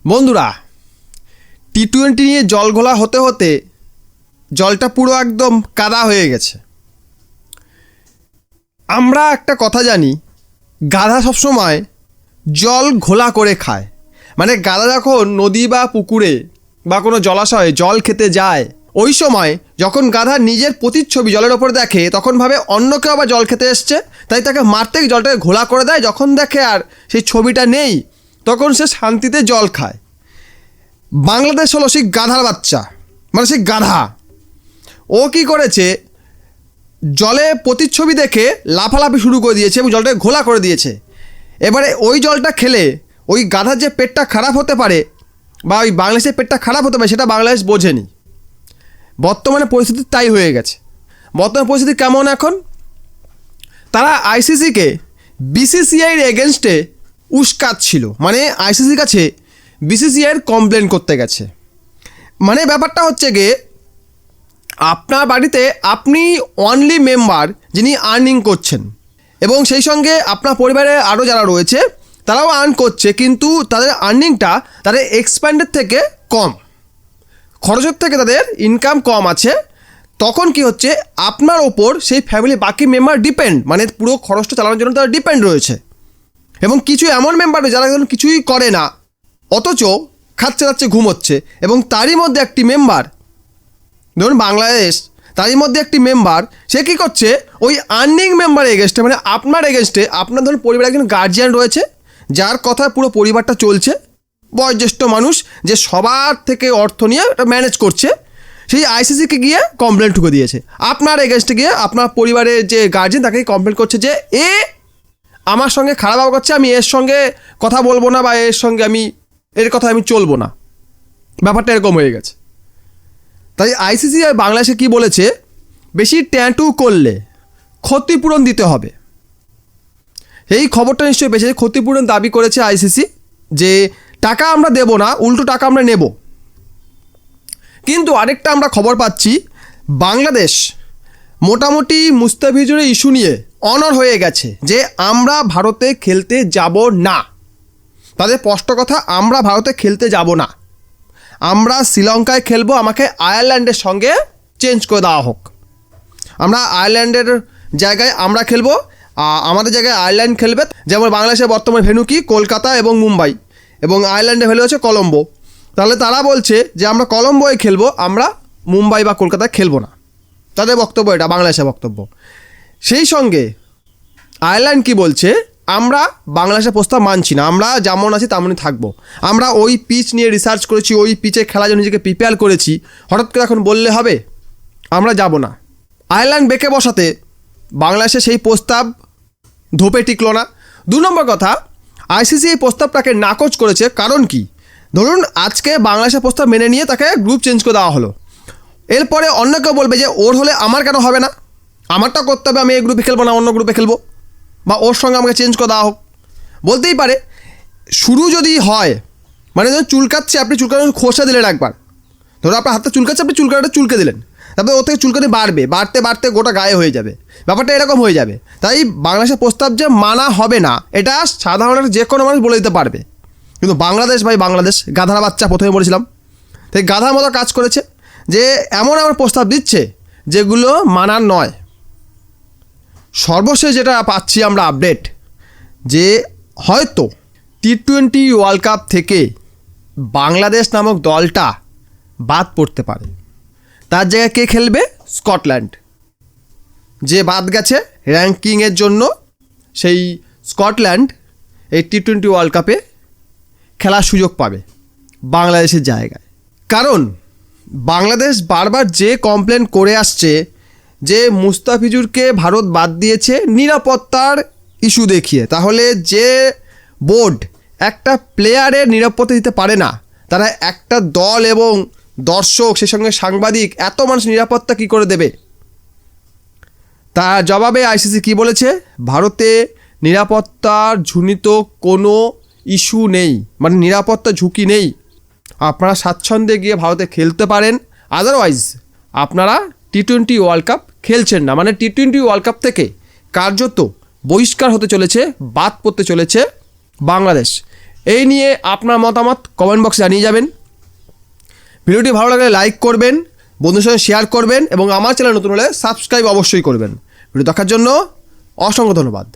বন্ধুরা, টি-20 নিয়ে জল ঘোলা হতে হতে জলটা পুরো একদম কাদা হয়ে গেছে। আমরা একটা কথা জানি, গাধা সবসময় জল ঘোলা করে খায়। মানে গাধা যখন নদী বা পুকুরে বা কোনো জলাশয়ে জল খেতে যায়, ওই সময় যখন গাধা নিজের প্রতিচ্ছবি জলের ওপর দেখে, তখন ভাবে অন্য কেউ আবার জল খেতে এসছে, তাই তাকে মারতে জলটাকে ঘোলা করে দেয়। যখন দেখে আর সেই ছবিটা নেই, তখন সে শান্তিতে জল খায়। বাংলাদেশ হলো সেই গাধার বাচ্চা, মানে সেই গাধা। ও কি করেছে, জলে প্রতিচ্ছবি দেখে লাফালাফি শুরু করে দিয়েছে এবং জলটাকে ঘোলা করে দিয়েছে। এবারে ওই জলটা খেলে ওই গাধার যে পেটটা খারাপ হতে পারে বা ওই বাংলাদেশের পেটটা খারাপ হতে পারে, সেটা বাংলাদেশ বোঝেনি। বর্তমানে পরিস্থিতি তাই হয়ে গেছে। বর্তমান পরিস্থিতি কেমন এখন? তারা আইসিসিকে বিসিসিআইয়ের এগেনস্টে উস্কাচ্ছিল। মানে আইসিসির কাছে বিসিসিআইয়ের কমপ্লেন করতে গেছে। মানে ব্যাপারটা হচ্ছে গিয়ে, আপনার বাড়িতে আপনি অনলি মেম্বার যিনি আর্নিং করছেন, এবং সেই সঙ্গে আপনার পরিবারে আরও যারা রয়েছে তারাও আর্ন করছে, কিন্তু তাদের আর্নিংটা তাদের এক্সপেন্ডের থেকে কম, খরচের থেকে তাদের ইনকাম কম আছে। তখন কি হচ্ছে, আপনার ওপর সেই ফ্যামিলি বাকি মেম্বার ডিপেন্ড, মানে পুরো খরচটা চালানোর জন্য তারা ডিপেন্ড রয়েছে। এবং কিছু এমন মেম্বার যারা কিছুই করে না, অথচ খাচ্ছে যাচ্ছে ঘুমোচ্ছে। এবং তারই মধ্যে একটি মেম্বার, ধরুন বাংলাদেশ, তারই মধ্যে একটি মেম্বার, সে কী করছে, ওই আর্নিং মেম্বারের এগেনস্টে, মানে আপনার এগেনস্টে, আপনার ধরুন পরিবারে একজন গার্জিয়ান রয়েছে, যার কথায় পুরো পরিবারটা চলছে, বয়োজ্যেষ্ঠ মানুষ, যে সবার থেকে অর্থ নিয়ে ম্যানেজ করছে, সেই আইসিসিকে গিয়ে কমপ্লেন ঠুকে দিয়েছে। আপনার এগেনস্টে গিয়ে আপনার পরিবারের যে গার্জিয়ান, তাকে কমপ্লেন করছে যে এ আমার সঙ্গে খারাপ ব্যবহার করছে, আমি এর সঙ্গে কথা বলবো না, বা এর সঙ্গে এর কথা আমি চলবো না। ব্যাপারটা এরকম হয়ে গেছে। তাই আইসিসি আর বাংলাদেশে কি বলেছে, বেশি ট্যাটু করলে ক্ষতিপূরণ দিতে হবে। এই খবরটা নিশ্চয়ই পেয়েছে, ক্ষতিপূরণ দাবি করেছে আইসিসি, যে টাকা আমরা দেব না, উল্টো টাকা আমরা নেব। কিন্তু আরেকটা আমরা খবর পাচ্ছি, বাংলাদেশ মোটামুটি মুস্তাফিজুরের ইস্যু নিয়ে অনড় হয়ে গেছে, যে আমরা ভারতে খেলতে যাব না। তাদের স্পষ্ট কথা, আমরা ভারতে খেলতে যাব না, আমরা শ্রীলঙ্কায় খেলবো, আমাকে আয়ারল্যান্ডের সঙ্গে চেঞ্জ করে দেওয়া হোক। আমরা আয়ারল্যান্ডের জায়গায় আমরা খেলবো, আমাদের জায়গায় আয়ারল্যান্ড খেলবে। যেমন বাংলাদেশের বর্তমান ভেন্যু কি, কলকাতা এবং মুম্বাই, এবং আয়ারল্যান্ডের ভেন্যু হচ্ছে কলম্বো। তাহলে তারা বলছে যে আমরা কলম্বোয় খেলবো, আমরা মুম্বাই বা কলকাতায় খেলবো না। তাদের বক্তব্য এটা, বাংলাদেশের বক্তব্য। সেই সঙ্গে আয়ারল্যান্ড কি বলছে, আমরা বাংলাদেশের প্রস্তাব মানছি না, আমরা যেমন আছি তেমনই থাকবো। আমরা ওই পিচ নিয়ে রিসার্চ করেছি, ওই পিচে খেলার জন্য নিজেকে প্রিপেয়ার করেছি, হঠাৎ করে এখন বললে হবে আমরা যাব না। আয়ারল্যান্ড বেঁকে বসাতে বাংলাদেশে সেই প্রস্তাব ধোপে টিকলো না। 2 নম্বর কথা, আইসিসি এই প্রস্তাবটাকে নাকচ করেছে। কারণ কি, ধরুন আজকে বাংলাদেশের প্রস্তাব মেনে নিয়ে তাকে গ্রুপ চেঞ্জ করে দেওয়া হলো, এরপরে অন্য কেউ বলবে যে ওর হলে আমার কেন হবে না, আমারটা করতে হবে, আমি এই গ্রুপে খেলবো না, অন্য গ্রুপে খেলবো, বা ওর সঙ্গে আমাকে চেঞ্জ করে দেওয়া হোক। বলতেই পারে। শুরু যদি হয়, মানে ধরুন চুলকাচ্ছে, আপনি চুলকানো খোসা দিলেন একবার, ধরুন আপনার হাতটা চুলকাচ্ছে, আপনি চুলকানোটা চুলকে দিলেন, তারপরে ওর থেকে চুলকানি বাড়তে বাড়তে গোটা গায়ে হয়ে যাবে, ব্যাপারটা এরকম হয়ে যাবে। তাই বাংলাদেশের প্রস্তাব যে মানা হবে না, এটা সাধারণ যে কোনো মানুষ বলে দিতে পারবে। কিন্তু বাংলাদেশ, ভাই বাংলাদেশ গাধার বাচ্চা, প্রথমে বলেছিলাম, তাই গাধার মতো কাজ করেছে, যে এমন প্রস্তাব দিচ্ছে যেগুলো মানার নয়। সর্বশেষ যেটা পাচ্ছি আমরা আপডেট, যে হয়তো টি-20 ওয়ার্ল্ড কাপ থেকে বাংলাদেশ নামক দলটা বাদ পড়তে পারে। তার জায়গায় কে খেলবে? স্কটল্যান্ড, যে বাদ গেছে র্যাঙ্কিংয়ের জন্য। সেই স্কটল্যান্ড এই টি-20 ওয়ার্ল্ড কাপে খেলার সুযোগ পাবে বাংলাদেশের জায়গায়। কারণ বাংলাদেশ বারবার যে কমপ্লেন করে আসছে, যে মুস্তাফিজুরকে ভারত বাদ দিয়েছে নিরাপত্তার ইস্যু দেখিয়ে। তাহলে যে বোর্ড একটা প্লেয়ারের নিরাপত্তা দিতে পারে না, তারা একটা দল এবং দর্শক, সেই সঙ্গে সাংবাদিক, এত মানুষ নিরাপত্তা কী করে দেবে? তার জবাবে আইসিসি কী বলেছে, ভারতে নিরাপত্তার ঝুনিত কোনো ইস্যু নেই, মানে নিরাপত্তা ঝুঁকি নেই। আপনারা স্বাচ্ছন্দ্যে গিয়ে ভারতে খেলতে পারেন, আদারওয়াইজ আপনারা টি-20 ওয়ার্ল্ড কাপ খেলছেন না। মানে টি-20 ওয়ার্ল্ড কাপ থেকে কার্যত বহিষ্কার হতে চলেছে, বাদ পড়তে চলেছে বাংলাদেশ। এই নিয়ে আপনার মতামত কমেন্ট বক্সে জানিয়ে যাবেন। ভিডিওটি ভালো লাগলে লাইক করবেন, বন্ধুদের সঙ্গে শেয়ার করবেন এবং আমার চ্যানেল নতুন হলে সাবস্ক্রাইব অবশ্যই করবেন। ভিডিও দেখার জন্য অসংখ্য ধন্যবাদ।